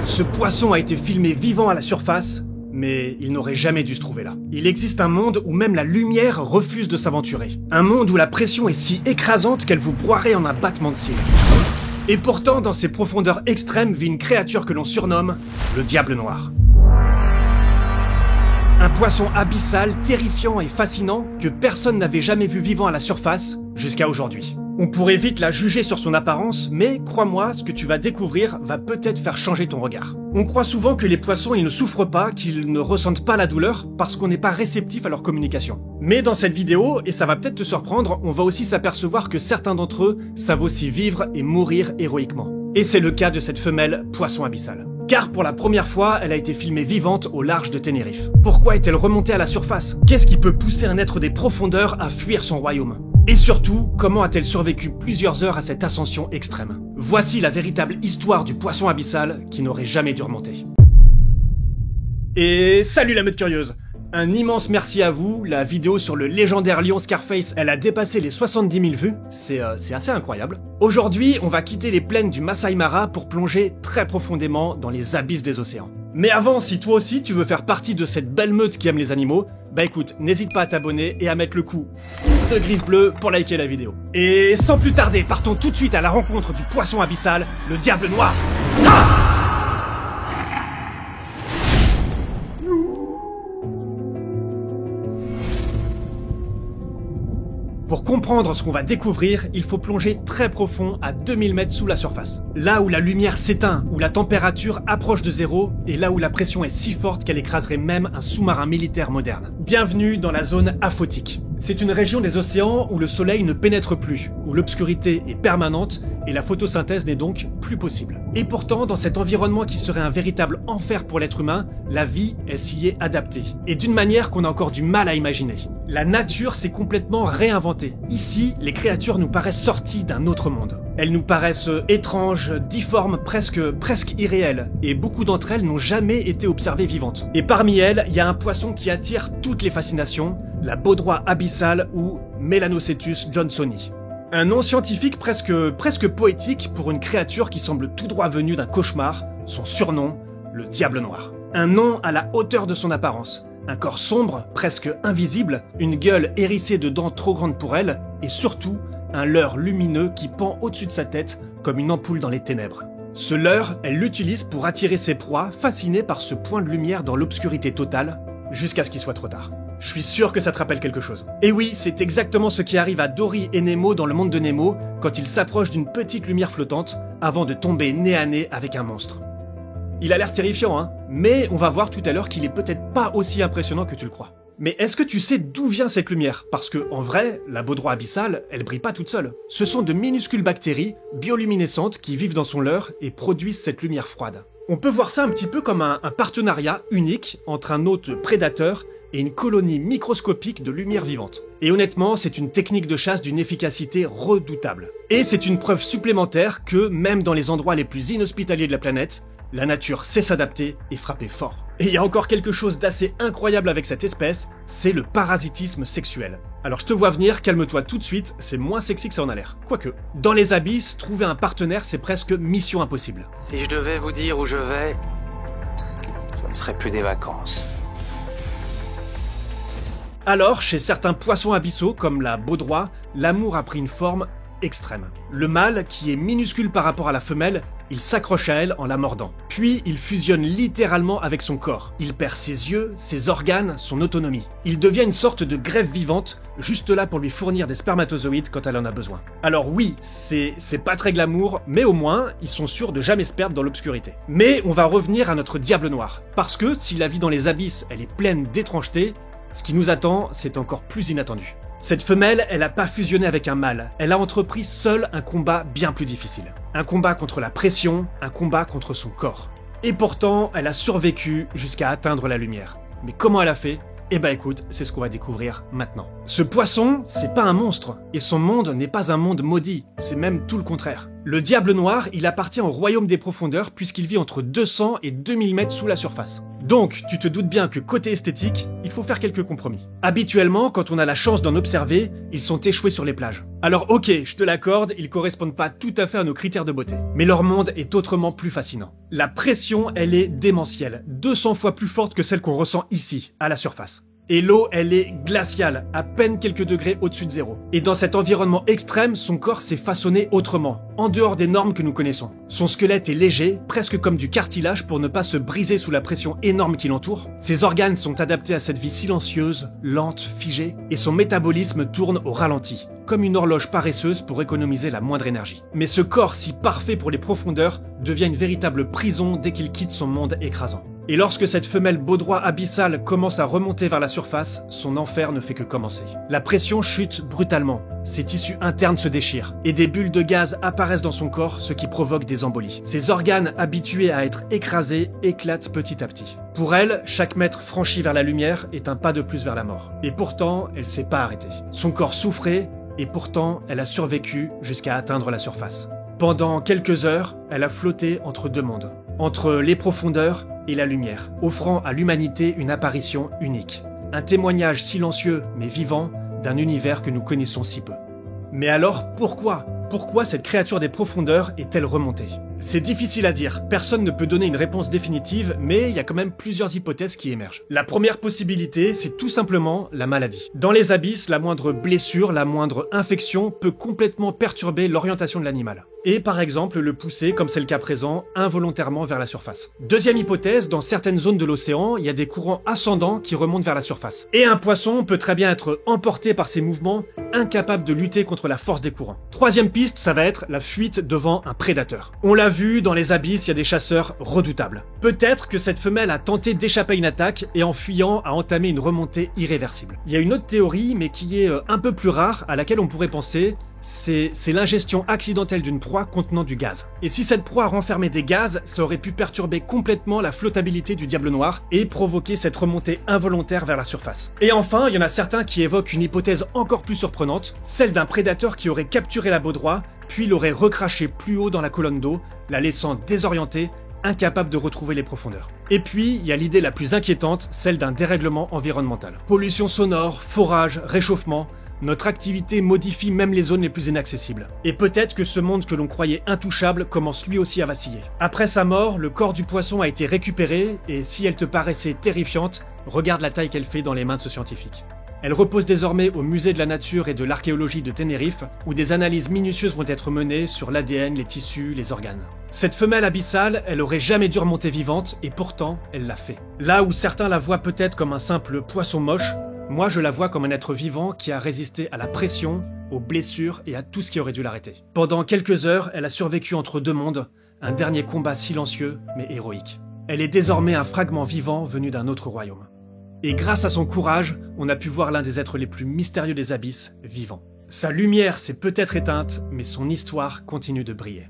Ce poisson a été filmé vivant à la surface, mais il n'aurait jamais dû se trouver là. Il existe un monde où même la lumière refuse de s'aventurer. Un monde où la pression est si écrasante qu'elle vous broierait en un battement de cils. Et pourtant, dans ces profondeurs extrêmes vit une créature que l'on surnomme le Diable Noir. Un poisson abyssal, terrifiant et fascinant que personne n'avait jamais vu vivant à la surface jusqu'à aujourd'hui. On pourrait vite la juger sur son apparence, mais crois-moi, ce que tu vas découvrir va peut-être faire changer ton regard. On croit souvent que les poissons ils ne souffrent pas, qu'ils ne ressentent pas la douleur, parce qu'on n'est pas réceptif à leur communication. Mais dans cette vidéo, et ça va peut-être te surprendre, on va aussi s'apercevoir que certains d'entre eux savent aussi vivre et mourir héroïquement. Et c'est le cas de cette femelle poisson abyssal. Car pour la première fois, elle a été filmée vivante au large de Tenerife. Pourquoi est-elle remontée à la surface? Qu'est-ce qui peut pousser un être des profondeurs à fuir son royaume? Et surtout, comment a-t-elle survécu plusieurs heures à cette ascension extrême? Voici la véritable histoire du poisson abyssal qui n'aurait jamais dû remonter. Et salut la meute curieuse! Un immense merci à vous, la vidéo sur le légendaire lion Scarface, elle a dépassé les 70 000 vues, c'est assez incroyable. Aujourd'hui, on va quitter les plaines du Masai Mara pour plonger très profondément dans les abysses des océans. Mais avant, si toi aussi tu veux faire partie de cette belle meute qui aime les animaux, bah écoute, n'hésite pas à t'abonner et à mettre le coup de griffe bleue pour liker la vidéo. Et sans plus tarder, partons tout de suite à la rencontre du poisson abyssal, le Diable Noir. Ah! Pour comprendre ce qu'on va découvrir, il faut plonger très profond à 2000 mètres sous la surface. Là où la lumière s'éteint, où la température approche de zéro, et là où la pression est si forte qu'elle écraserait même un sous-marin militaire moderne. Bienvenue dans la zone aphotique. C'est une région des océans où le soleil ne pénètre plus, où l'obscurité est permanente et la photosynthèse n'est donc plus possible. Et pourtant, dans cet environnement qui serait un véritable enfer pour l'être humain, la vie, elle s'y est adaptée. Et d'une manière qu'on a encore du mal à imaginer. La nature s'est complètement réinventée. Ici, les créatures nous paraissent sorties d'un autre monde. Elles nous paraissent étranges, difformes, presque irréelles. Et beaucoup d'entre elles n'ont jamais été observées vivantes. Et parmi elles, il y a un poisson qui attire toutes les fascinations, la baudroie abyssale ou Melanocetus johnsoni. Un nom scientifique presque poétique pour une créature qui semble tout droit venue d'un cauchemar, son surnom, le Diable Noir. Un nom à la hauteur de son apparence. Un corps sombre, presque invisible, une gueule hérissée de dents trop grandes pour elle, et surtout, un leurre lumineux qui pend au-dessus de sa tête comme une ampoule dans les ténèbres. Ce leurre, elle l'utilise pour attirer ses proies, fascinées par ce point de lumière dans l'obscurité totale, jusqu'à ce qu'il soit trop tard. Je suis sûr que ça te rappelle quelque chose. Et oui, c'est exactement ce qui arrive à Dory et Nemo dans le monde de Nemo, quand ils s'approchent d'une petite lumière flottante, avant de tomber nez à nez avec un monstre. Il a l'air terrifiant, hein, mais on va voir tout à l'heure qu'il est peut-être pas aussi impressionnant que tu le crois. Mais est-ce que tu sais d'où vient cette lumière? Parce que, en vrai, la baudroie abyssale, elle brille pas toute seule. Ce sont de minuscules bactéries, bioluminescentes, qui vivent dans son leurre et produisent cette lumière froide. On peut voir ça un petit peu comme un partenariat unique entre un hôte prédateur et une colonie microscopique de lumière vivante. Et honnêtement, c'est une technique de chasse d'une efficacité redoutable. Et c'est une preuve supplémentaire que, même dans les endroits les plus inhospitaliers de la planète, la nature sait s'adapter et frapper fort. Et il y a encore quelque chose d'assez incroyable avec cette espèce, c'est le parasitisme sexuel. Alors je te vois venir, calme-toi tout de suite, c'est moins sexy que ça en a l'air. Quoique, dans les abysses, trouver un partenaire c'est presque mission impossible. Si je devais vous dire où je vais, ce ne serait plus des vacances. Alors, chez certains poissons abyssaux, comme la baudroie, l'amour a pris une forme extrême. Le mâle, qui est minuscule par rapport à la femelle, il s'accroche à elle en la mordant. Puis, il fusionne littéralement avec son corps. Il perd ses yeux, ses organes, son autonomie. Il devient une sorte de greffe vivante, juste là pour lui fournir des spermatozoïdes quand elle en a besoin. Alors oui, c'est pas très glamour, mais au moins, ils sont sûrs de jamais se perdre dans l'obscurité. Mais on va revenir à notre Diable Noir. Parce que, si la vie dans les abysses, elle est pleine d'étrangetés, ce qui nous attend, c'est encore plus inattendu. Cette femelle, elle n'a pas fusionné avec un mâle, elle a entrepris seule un combat bien plus difficile. Un combat contre la pression, un combat contre son corps. Et pourtant, elle a survécu jusqu'à atteindre la lumière. Mais comment elle a fait? Eh ben écoute, c'est ce qu'on va découvrir maintenant. Ce poisson, c'est pas un monstre, et son monde n'est pas un monde maudit, c'est même tout le contraire. Le diable noir, il appartient au royaume des profondeurs puisqu'il vit entre 200 et 2000 mètres sous la surface. Donc, tu te doutes bien que côté esthétique, il faut faire quelques compromis. Habituellement, quand on a la chance d'en observer, ils sont échoués sur les plages. Alors ok, je te l'accorde, ils correspondent pas tout à fait à nos critères de beauté. Mais leur monde est autrement plus fascinant. La pression, elle est démentielle, 200 fois plus forte que celle qu'on ressent ici, à la surface. Et l'eau, elle est glaciale, à peine quelques degrés au-dessus de zéro. Et dans cet environnement extrême, son corps s'est façonné autrement, en dehors des normes que nous connaissons. Son squelette est léger, presque comme du cartilage pour ne pas se briser sous la pression énorme qui l'entoure. Ses organes sont adaptés à cette vie silencieuse, lente, figée, et son métabolisme tourne au ralenti, comme une horloge paresseuse pour économiser la moindre énergie. Mais ce corps si parfait pour les profondeurs devient une véritable prison dès qu'il quitte son monde écrasant. Et lorsque cette femelle baudroie abyssale commence à remonter vers la surface, son enfer ne fait que commencer. La pression chute brutalement, ses tissus internes se déchirent, et des bulles de gaz apparaissent dans son corps, ce qui provoque des embolies. Ses organes habitués à être écrasés éclatent petit à petit. Pour elle, chaque mètre franchi vers la lumière est un pas de plus vers la mort. Et pourtant, elle s'est pas arrêtée. Son corps souffrait, et pourtant, elle a survécu jusqu'à atteindre la surface. Pendant quelques heures, elle a flotté entre deux mondes, entre les profondeurs et la lumière, offrant à l'humanité une apparition unique. Un témoignage silencieux mais vivant d'un univers que nous connaissons si peu. Mais alors, pourquoi cette créature des profondeurs est-elle remontée? C'est difficile à dire, personne ne peut donner une réponse définitive, mais il y a quand même plusieurs hypothèses qui émergent. La première possibilité, c'est tout simplement la maladie. Dans les abysses, la moindre blessure, la moindre infection peut complètement perturber l'orientation de l'animal. Et par exemple le pousser, comme c'est le cas présent, involontairement vers la surface. Deuxième hypothèse, dans certaines zones de l'océan, il y a des courants ascendants qui remontent vers la surface. Et un poisson peut très bien être emporté par ces mouvements, incapable de lutter contre la force des courants. Troisième piste, ça va être la fuite devant un prédateur. On l'a vu, dans les abysses, il y a des chasseurs redoutables. Peut-être que cette femelle a tenté d'échapper à une attaque et en fuyant a entamé une remontée irréversible. Il y a une autre théorie, mais qui est un peu plus rare, à laquelle on pourrait penser, c'est l'ingestion accidentelle d'une proie contenant du gaz. Et si cette proie renfermait des gaz, ça aurait pu perturber complètement la flottabilité du diable noir et provoquer cette remontée involontaire vers la surface. Et enfin, il y en a certains qui évoquent une hypothèse encore plus surprenante, celle d'un prédateur qui aurait capturé la baudroie, puis l'aurait recraché plus haut dans la colonne d'eau, la laissant désorientée, incapable de retrouver les profondeurs. Et puis, il y a l'idée la plus inquiétante, celle d'un dérèglement environnemental. Pollution sonore, forage, réchauffement, notre activité modifie même les zones les plus inaccessibles. Et peut-être que ce monde que l'on croyait intouchable commence lui aussi à vaciller. Après sa mort, le corps du poisson a été récupéré, et si elle te paraissait terrifiante, regarde la taille qu'elle fait dans les mains de ce scientifique. Elle repose désormais au musée de la nature et de l'archéologie de Tenerife, où des analyses minutieuses vont être menées sur l'ADN, les tissus, les organes. Cette femelle abyssale, elle aurait jamais dû remonter vivante, et pourtant, elle l'a fait. Là où certains la voient peut-être comme un simple poisson moche, moi, je la vois comme un être vivant qui a résisté à la pression, aux blessures et à tout ce qui aurait dû l'arrêter. Pendant quelques heures, elle a survécu entre deux mondes, un dernier combat silencieux mais héroïque. Elle est désormais un fragment vivant venu d'un autre royaume. Et grâce à son courage, on a pu voir l'un des êtres les plus mystérieux des abysses vivant. Sa lumière s'est peut-être éteinte, mais son histoire continue de briller.